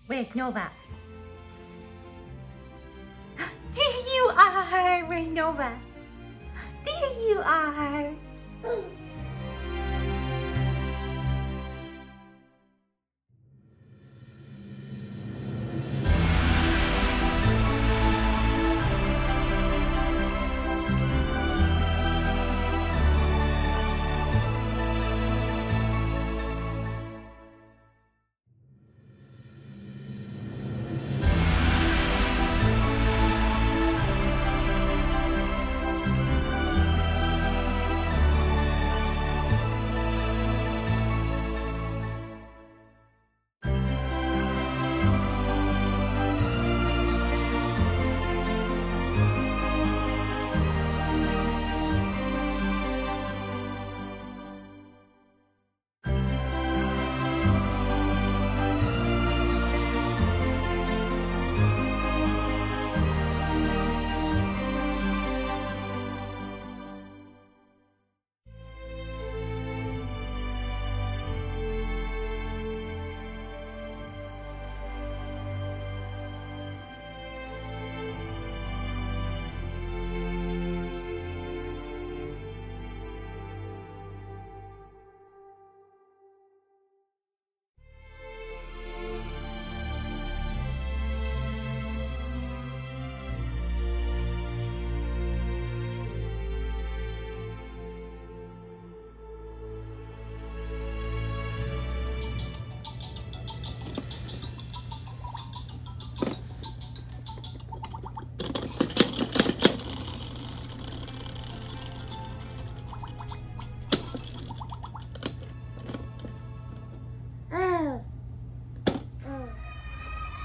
Where's Nova? There you are! Where's Nova? There you are!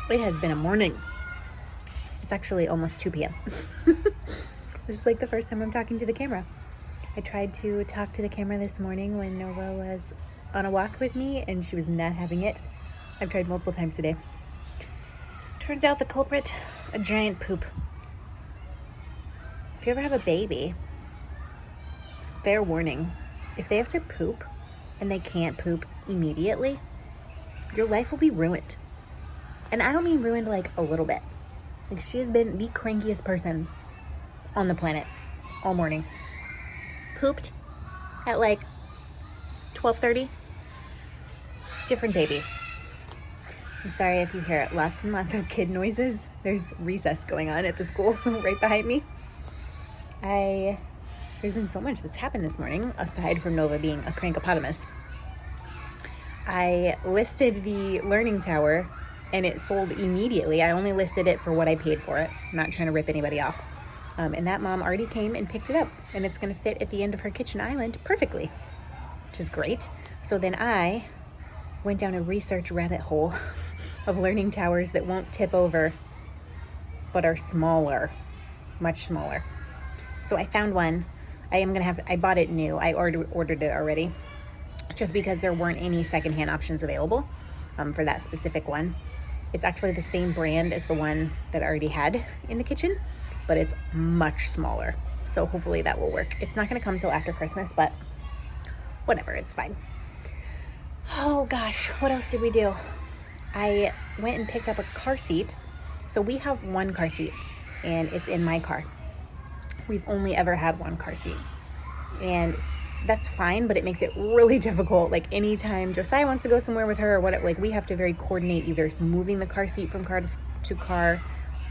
It has been a morning. It's actually almost 2 p.m. This is like the first time I'm talking to the camera. I tried to talk to the camera this morning when Nova was on a walk with me and she was not having it. I've tried multiple times today. Turns out the culprit, a giant poop. If you ever have a baby, fair warning, if they have to poop and they can't poop immediately, your life will be ruined. And I don't mean ruined like a little bit. Like, she has been the crankiest person on the planet all morning. Pooped at like 12:30. Different baby. I'm sorry if you hear lots and lots of kid noises. There's recess going on at the school right behind me. There's been so much that's happened this morning, aside from Nova being a crankopotamus. I listed the learning tower and it sold immediately. I only listed it for what I paid for it. I'm not trying to rip anybody off. And that mom already came and picked it up, and it's gonna fit at the end of her kitchen island perfectly, which is great. So then I went down a research rabbit hole of learning towers that won't tip over, but are smaller, much smaller. So I found one. I bought it new. I ordered it already, just because there weren't any secondhand options available for that specific one. It's actually the same brand as the one that I already had in the kitchen, but it's much smaller. So hopefully that will work. It's not gonna come till after Christmas, but whatever, it's fine. Oh gosh, what else did we do? I went and picked up a car seat. So we have one car seat and it's in my car. We've only ever had one car seat. And that's fine, but it makes it really difficult. Like, anytime Josiah wants to go somewhere with her or what, like, we have to very coordinate either moving the car seat from car to car,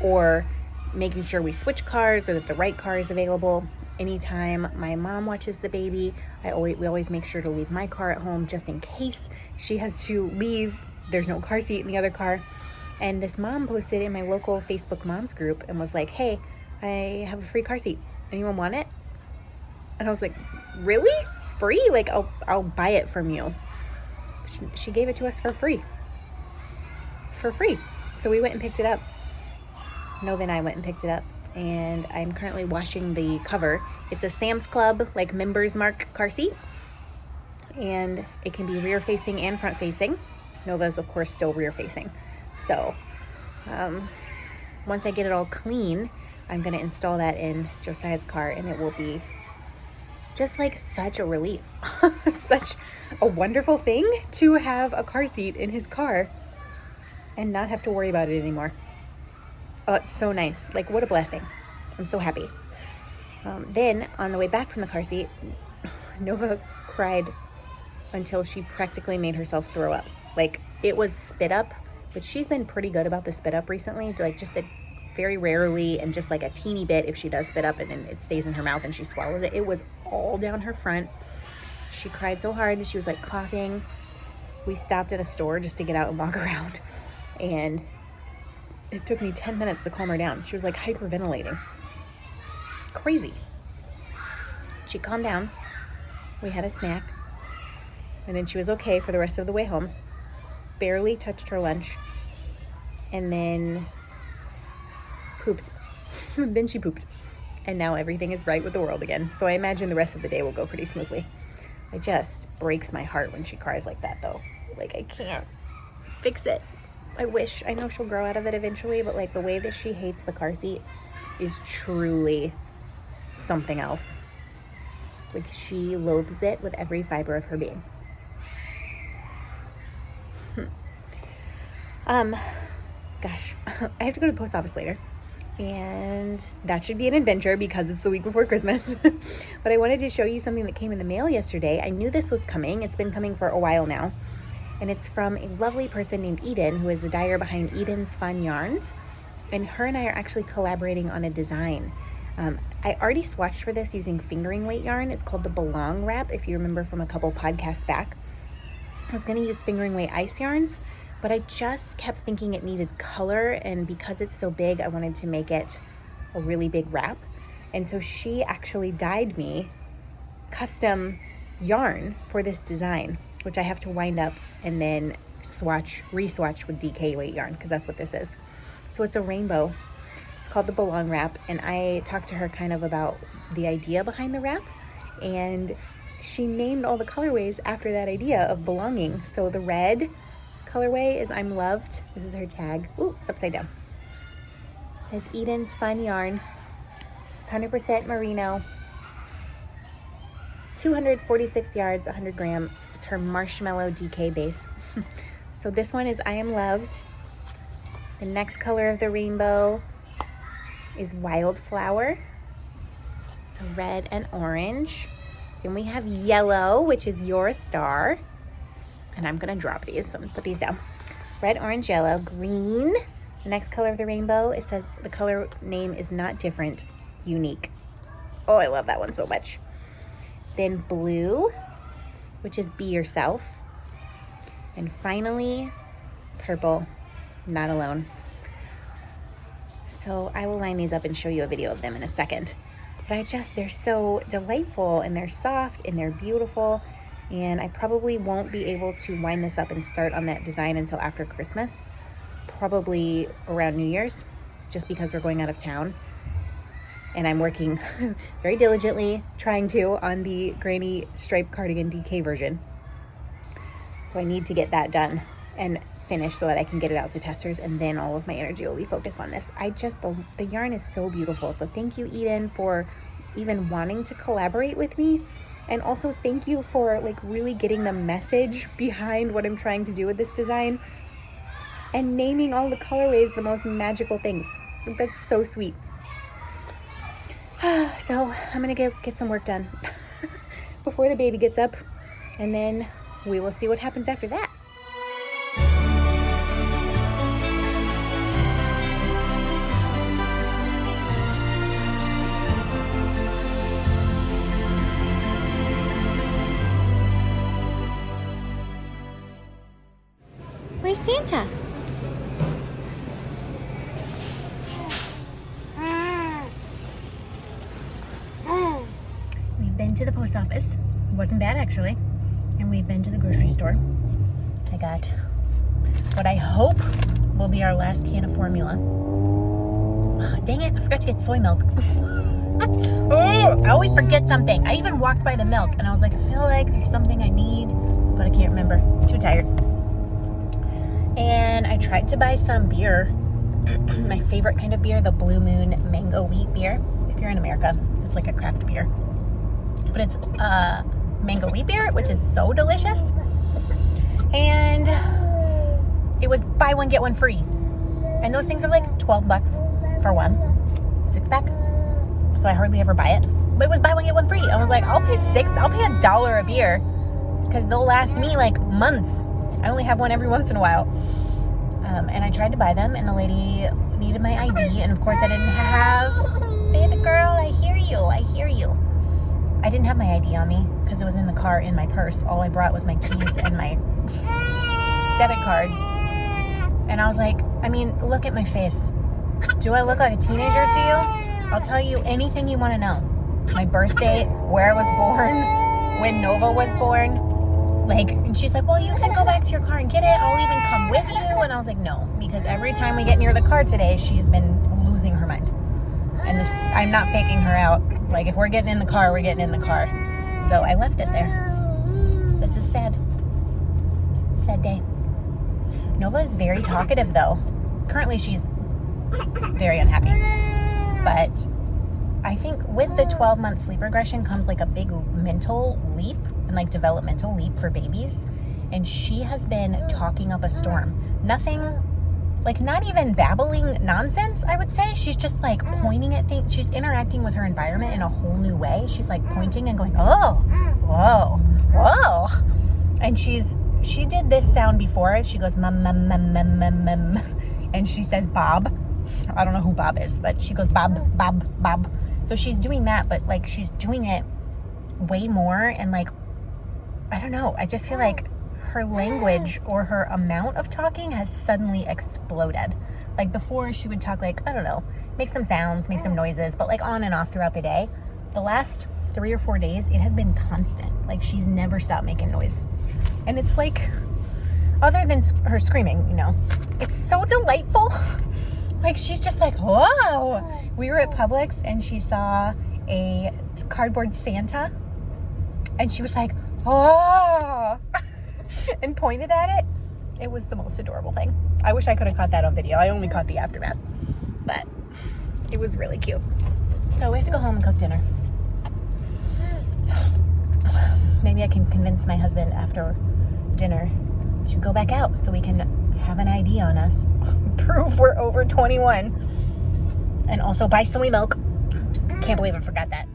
or making sure we switch cars or that the right car is available. Anytime my mom watches the baby, we always make sure to leave my car at home just in case she has to leave. There's no car seat in the other car. And this mom posted in my local Facebook moms group and was like, hey, I have a free car seat. Anyone want it? And I was like, really? Free? Like, I'll buy it from you. She gave it to us for free. For free. So we went and picked it up. Nova and I went and picked it up. And I'm currently washing the cover. It's a Sam's Club, like, members mark car seat. And it can be rear facing and front facing. Nova's, of course, still rear facing. So once I get it all clean, I'm going to install that in Josiah's car, and it will be just like such a relief. Such a wonderful thing to have a car seat in his car and not have to worry about it anymore. Oh, it's so nice. Like, what a blessing. I'm so happy. Then, on the way back from the car seat, Nova cried until she practically made herself throw up. Like, it was spit up, but she's been pretty good about the spit up recently. Like, just very rarely and just like a teeny bit if she does spit up and then it stays in her mouth and she swallows it. It was all down her front. She cried so hard that she was like coughing. We stopped at a store just to get out and walk around, and it took me 10 minutes to calm her down. She was like hyperventilating. Crazy. She calmed down. We had a snack, and then she was okay for the rest of the way home. Barely touched her lunch, and then pooped. Then she pooped, and now everything is right with the world again. So I imagine the rest of the day will go pretty smoothly. It just breaks my heart when she cries like that, though. Like, I can't fix it. I know she'll grow out of it eventually, but like the way that she hates the car seat is truly something else. Like, she loathes it with every fiber of her being. Gosh, I have to go to the post office later, and that should be an adventure because it's the week before Christmas. But I wanted to show you something that came in the mail yesterday. I knew this was coming. It's been coming for a while now, and it's from a lovely person named Eden, who is the dyer behind Eden's Fun Yarns, and her and I are actually collaborating on a design. I already swatched for this using fingering weight yarn. It's called the Belong Wrap, if you remember from a couple podcasts back. I was going to use fingering weight ice yarns, but I just kept thinking it needed color, and because it's so big, I wanted to make it a really big wrap. And so she actually dyed me custom yarn for this design, which I have to wind up and then re-swatch with DK weight yarn, because that's what this is. So it's a rainbow. It's called the Belong Wrap, and I talked to her kind of about the idea behind the wrap, and she named all the colorways after that idea of belonging. So the red colorway is I'm Loved. This is her tag. Ooh, it's upside down. It says Eden's Fun Yarn. It's 100% merino. 246 yards, 100 grams. It's her marshmallow DK base. So this one is I Am Loved. The next color of the rainbow is Wildflower. So red and orange. Then we have yellow, which is You're a Star. And I'm gonna drop these, so I'm gonna put these down. Red, orange, yellow, green. The next color of the rainbow, it says the color name is Not Different, Unique. Oh, I love that one so much. Then blue, which is Be Yourself. And finally, purple, Not Alone. So I will line these up and show you a video of them in a second. But they're so delightful, and they're soft, and they're beautiful. And I probably won't be able to wind this up and start on that design until after Christmas, probably around New Year's, just because we're going out of town. And I'm working very diligently, trying to, on the Granny Stripe Cardigan DK version. So I need to get that done and finished so that I can get it out to testers, and then all of my energy will be focused on this. The yarn is so beautiful. So thank you, Eden, for even wanting to collaborate with me. And also thank you for like really getting the message behind what I'm trying to do with this design and naming all the colorways the most magical things. I think that's so sweet. So I'm gonna get some work done before the baby gets up, and then we will see what happens after that. Where's Santa? We've been to the post office. It wasn't bad, actually. And we've been to the grocery store. I got what I hope will be our last can of formula. Oh, dang it, I forgot to get soy milk. Oh, I always forget something. I even walked by the milk and I was like, I feel like there's something I need, but I can't remember. Too tired. And I tried to buy some beer, my favorite kind of beer, the Blue Moon Mango Wheat beer. If you're in America, it's like a craft beer. But it's mango wheat beer, which is so delicious. And it was buy one, get one free. And those things are like $12 for one 6-pack. So I hardly ever buy it. But it was buy one, get one free. I was like, I'll pay $1 a beer because they'll last me like months. I only have one every once in a while. And I tried to buy them, and the lady needed my ID, and of course I didn't have, baby girl, I hear you. I didn't have my ID on me because it was in the car in my purse. All I brought was my keys and my debit card. And I was like, I mean, look at my face. Do I look like a teenager to you? I'll tell you anything you want to know. My birth date, where I was born, when Nova was born. Like, and she's like, well, you can go back to your car and get it. I'll even come with you. And I was like, no, because every time we get near the car today, she's been losing her mind. And this, I'm not faking her out. Like, if we're getting in the car, we're getting in the car. So I left it there. This is sad. Sad day. Nova is very talkative, though. Currently, she's very unhappy. But I think with the 12-month sleep regression comes like a big mental leap and like developmental leap for babies. And she has been talking up a storm. Nothing, like not even babbling nonsense, I would say. She's just like pointing at things. She's interacting with her environment in a whole new way. She's like pointing and going, oh, whoa, whoa. And she did this sound before. She goes, mum, mum, mum, mum, mum, mum. And she says Bob. I don't know who Bob is, but she goes Bob, Bob, Bob. So she's doing that, but like she's doing it way more. And like, I don't know. I just feel like her language or her amount of talking has suddenly exploded. Like before she would talk like, I don't know, make some sounds, make some noises, but like on and off throughout the day. The last 3 or 4 days, it has been constant. Like she's never stopped making noise. And it's like, other than her screaming, you know, it's so delightful. Like she's just like, whoa. We were at Publix and she saw a cardboard Santa and she was like, oh, and pointed at it. It was the most adorable thing. I wish I could have caught that on video. I only caught the aftermath, but it was really cute. So we have to go home and cook dinner. Maybe I can convince my husband after dinner to go back out so we can have an ID on us. Prove we're over 21. And also buy soy milk. Can't believe I forgot that.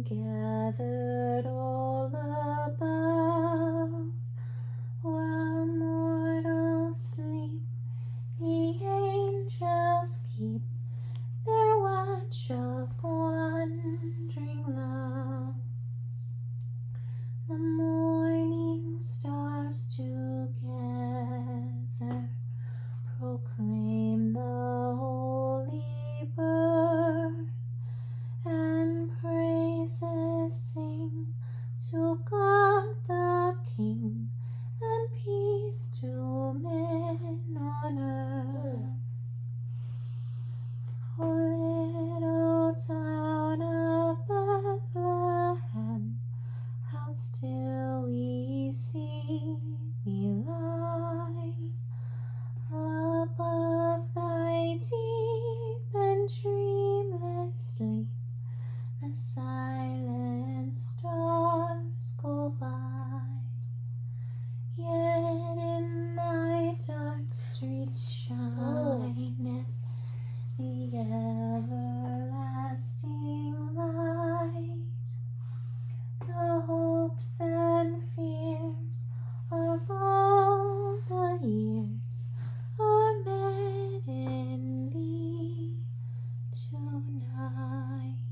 Gathered all above, while mortals sleep, the angels keep their watch of wondering love. The morning stars together proclaim the holy birth, and praises sing to God the King, and peace to men on earth. O little town of Bethlehem, how still we see thee lie, above thy deep and dreamless sleep. The silent stars go by, yet in thy dark streets shineth the everlasting light. hopes and fears of all the years are met in thee tonight.